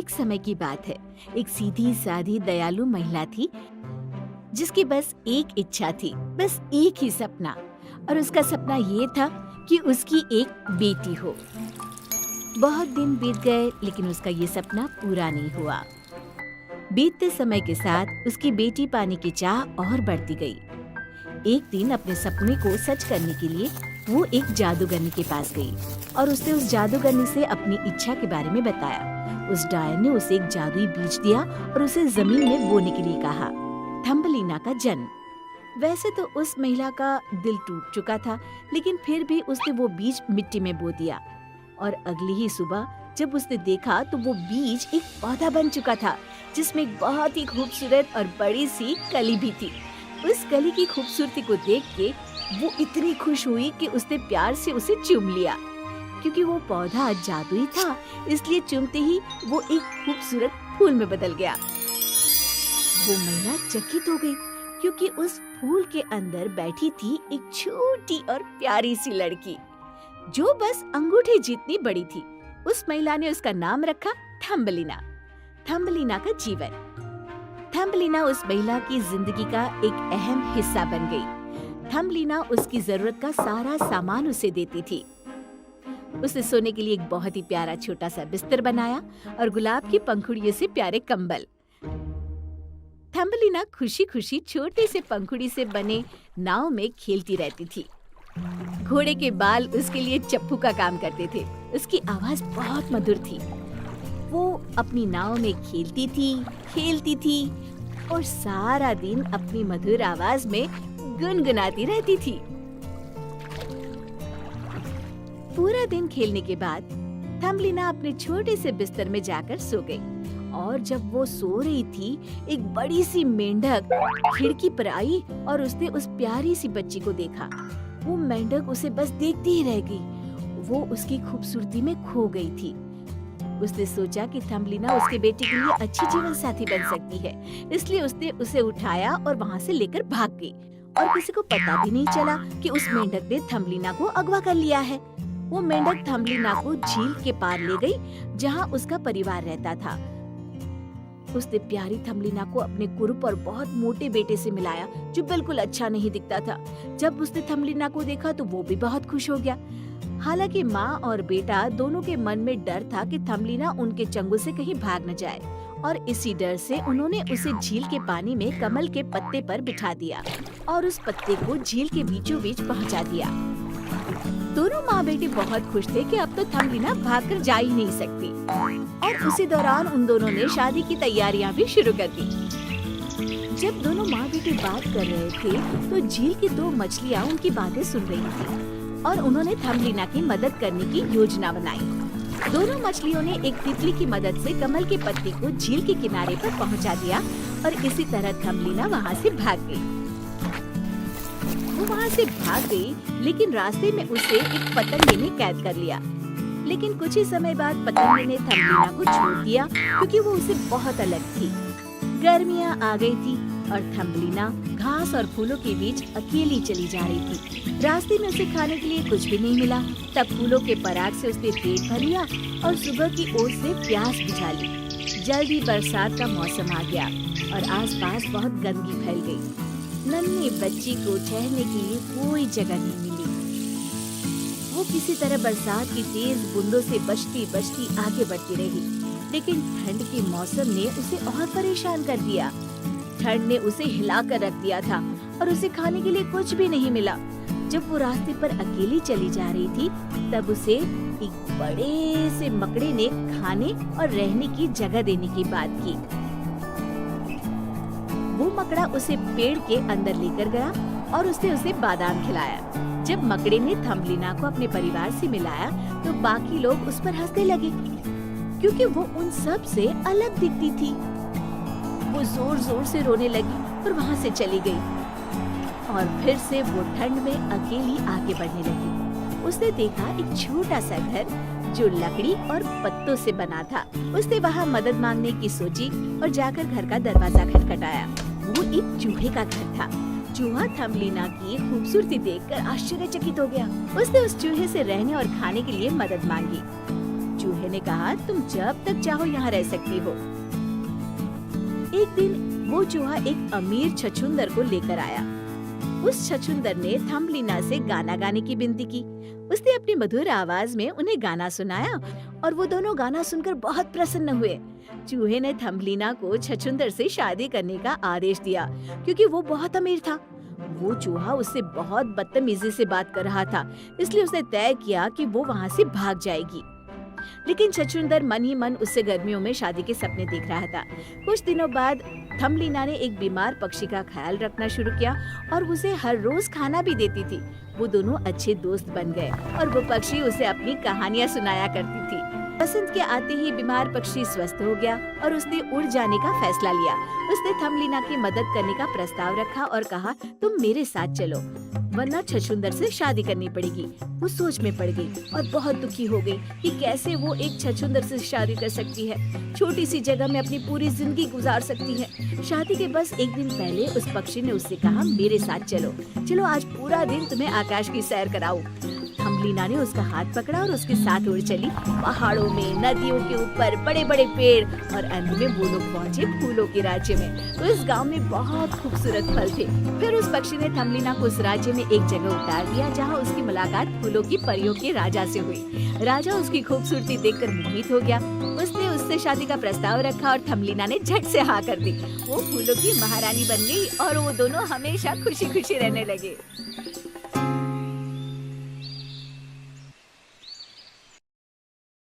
एक समय की बात है। एक सीधी सादी दयालु महिला थी जिसकी बस एक इच्छा थी, बस एक ही सपना। और उसका सपना ये था कि उसकी एक बेटी हो। बहुत दिन बीत गए लेकिन उसका ये सपना पूरा नहीं हुआ। बीतते समय के साथ उसकी बेटी पाने की चाह और बढ़ती गई। एक दिन अपने सपने को सच करने के लिए वो एक जादूगरनी के पास गई और उसने उस जादूगरनी से अपनी इच्छा के बारे में बताया। उस डायन ने उसे एक जादुई बीज दिया और उसे जमीन में बोने के लिए कहा। थम्बलिना का जन्म। वैसे तो उस महिला का दिल टूट चुका था, लेकिन फिर भी उसने वो बीज मिट्टी में बो दिया और अगली ही सुबह जब उसने देखा तो वो बीज एक पौधा बन चुका था जिसमें एक बहुत ही खूबसूरत और बड़ी सी कली भी थी। उस कली की खूबसूरती को देख के वो इतनी खुश हुई कि उसने प्यार से उसे चूम लिया। क्योंकि वो पौधा जादुई था, इसलिए चूमते ही वो एक खूबसूरत फूल में बदल गया। वो महिला चकित हो गई क्योंकि उस फूल के अंदर बैठी थी एक छोटी और प्यारी सी लड़की जो बस अंगूठे जितनी बड़ी थी। उस महिला ने उसका नाम रखा थम्बलिना। थम्बलिना का जीवन। थम्बलिना उस महिला की जिंदगी का एक अहम हिस्सा बन गई। थम्बलिना उसकी जरूरत का सारा सामान उसे देती थी। उसने सोने के लिए एक बहुत ही प्यारा छोटा सा बिस्तर बनाया और गुलाब की पंखुड़ियों से प्यारे कंबल। थम्बलिना खुशी खुशी छोटे से पंखुड़ी से बने नाव में खेलती रहती थी। घोड़े के बाल उसके लिए चप्पू का काम करते थे। उसकी आवाज बहुत मधुर थी। वो अपनी नाव में खेलती थी और सारा दिन अपनी मधुर आवाज में गुनगुनाती रहती थी। पूरा दिन खेलने के बाद थम्बलिना अपने छोटे से बिस्तर में जाकर सो गई। और जब वो सो रही थी, एक बड़ी सी मेंढक खिड़की पर आई और उसने उस प्यारी सी बच्ची को देखा। वो मेंढक उसे बस देखती ही रह गई। वो उसकी खूबसूरती में खो गई थी। उसने सोचा कि थम्बलिना उसके बेटे के लिए अच्छी जीवन साथी बन सकती है, इसलिए उसने उसे उठाया और वहाँ से लेकर भाग गई। और किसी को पता भी नहीं चला कि उस मेंढक ने थम्बलिना को अगवा कर लिया है। वो मेंढक थम्बलिना को झील के पार ले गई जहाँ उसका परिवार रहता था। उसने प्यारी थम्बलिना को अपने कुरूप और बहुत मोटे बेटे से मिलाया जो बिल्कुल अच्छा नहीं दिखता था। जब उसने थम्बलिना को देखा तो वो भी बहुत खुश हो गया। हालांकि माँ और बेटा दोनों के मन में डर था कि थम्बलिना उनके चंगुल से कहीं भाग न जाए, और इसी डर से उन्होंने उसे झील के पानी में कमल के पत्ते पर बिठा दिया और उस पत्ते को झील के बीचों बीच पहुँचा दिया। दोनों माँ बेटे बहुत खुश थे कि अब तो थम्बलिना भागकर जा ही नहीं सकती। और उसी दौरान उन दोनों ने शादी की तैयारियां भी शुरू कर दी। जब दोनों माँ बेटे बात कर रहे थे तो झील की दो मछलियाँ उनकी बातें सुन रही थी और उन्होंने थम्बलिना की मदद करने की योजना बनाई। दोनों मछलियों ने एक तितली की मदद से कमल के पत्ते को झील के किनारे पर पहुँचा दिया और इसी तरह थम्बलिना वहाँ से भाग गई। वो वहाँ से भाग गई, लेकिन रास्ते में उसे एक पतंगे ने कैद कर लिया। लेकिन कुछ ही समय बाद पतंगे ने थम्बलिना को छोड़ दिया क्योंकि वो उसे बहुत अलग थी। गर्मियाँ आ गई थी और थम्बलिना घास और फूलों के बीच अकेली चली जा रही थी। रास्ते में उसे खाने के लिए कुछ भी नहीं मिला। तब फूलों के पराग से उसने पेट भर लिया और सुबह की ओर से प्यास बुझा ली। जल्द ही बरसात का मौसम आ गया और आसपास बहुत गंदगी फैल गई। नन्ही बच्ची को ठहरने के लिए कोई जगह नहीं मिली। वो किसी तरह बरसात की तेज बूंदों से बचती बचती आगे बढ़ती रही, लेकिन ठंड के मौसम ने उसे और परेशान कर दिया। ठंड ने उसे हिलाकर रख दिया था और उसे खाने के लिए कुछ भी नहीं मिला। जब वो रास्ते पर अकेली चली जा रही थी तब उसे एक बड़े से मकड़े ने खाने और रहने की जगह देने की बात की। वो मकड़ा उसे पेड़ के अंदर लेकर गया और उसने उसे बादाम खिलाया। जब मकड़े ने थम्बलिना को अपने परिवार से मिलाया तो बाकी लोग उस पर हंसने लगे क्योंकि वो उन सब से अलग दिखती थी। वो जोर जोर से रोने लगी और वहाँ से चली गई और फिर से वो ठंड में अकेली आगे बढ़ने लगी। उसने देखा एक छोटा सा घर जो लकड़ी और पत्तों से बना था। उसने वहाँ मदद मांगने की सोची और जाकर घर का दरवाजा खटखटाया। वो एक चूहे का घर था। चूहा थम्बलिना की खूबसूरती देखकर आश्चर्यचकित हो गया। उसने उस चूहे से रहने और खाने के लिए मदद मांगी। चूहे ने कहा, तुम जब तक चाहो यहाँ रह सकती हो। एक दिन वो चूहा एक अमीर छछूंदर को लेकर आया। उस छछूंदर ने थम्बलिना से गाना गाने की विनती की। उसने अपनी मधुर आवाज में उन्हें गाना सुनाया और वो दोनों गाना सुनकर बहुत प्रसन्न हुए। चूहे ने थम्बलिना को छछूंदर से शादी करने का आदेश दिया क्योंकि वो बहुत अमीर था। वो चूहा उससे बहुत बदतमीजी से बात कर रहा था, इसलिए उसने तय किया कि वो वहाँ से भाग जाएगी। लेकिन छछूंदर मन ही मन उससे गर्मियों में शादी के सपने देख रहा था। कुछ दिनों बाद थम्बलिना ने एक बीमार पक्षी का ख्याल रखना शुरू किया और उसे हर रोज खाना भी देती थी। वो दोनों अच्छे दोस्त बन गए और वो पक्षी उसे अपनी कहानियाँ सुनाया करती थी। बसंत के आते ही बीमार पक्षी स्वस्थ हो गया और उसने उड़ जाने का फैसला लिया। उसने थम्बलिना की मदद करने का प्रस्ताव रखा और कहा, तुम मेरे साथ चलो वरना छछूंदर से शादी करनी पड़ेगी। वो सोच में पड़ गई और बहुत दुखी हो गई कि कैसे वो एक छछूंदर से शादी कर सकती है। छोटी सी जगह में अपनी पूरी जिंदगी गुजार सकती है। शादी के बस एक दिन पहले उस पक्षी ने उससे कहा, मेरे साथ चलो, चलो आज पूरा दिन तुम्हें आकाश की सैर कराऊं। थम्बलिना ने उसका हाथ पकड़ा और उसके साथ उड़ चली। पहाड़ों में, नदियों के ऊपर, बड़े बड़े पेड़ और अंत में वो लोग पहुँचे फूलों के राज्य में। तो इस गांव में बहुत खूबसूरत फल थे। फिर उस पक्षी ने थम्बलिना को उस राज्य में एक जगह उतार दिया जहाँ उसकी मुलाकात फूलों की परियों के राजा से हुई। राजा उसकी खूबसूरती देखकर मोहित हो गया। उसने उससे शादी का प्रस्ताव रखा और थम्बलिना ने झट से हाँ कर दी। वो फूलों की महारानी बन गई और वो दोनों हमेशा खुशी खुशी रहने लगे।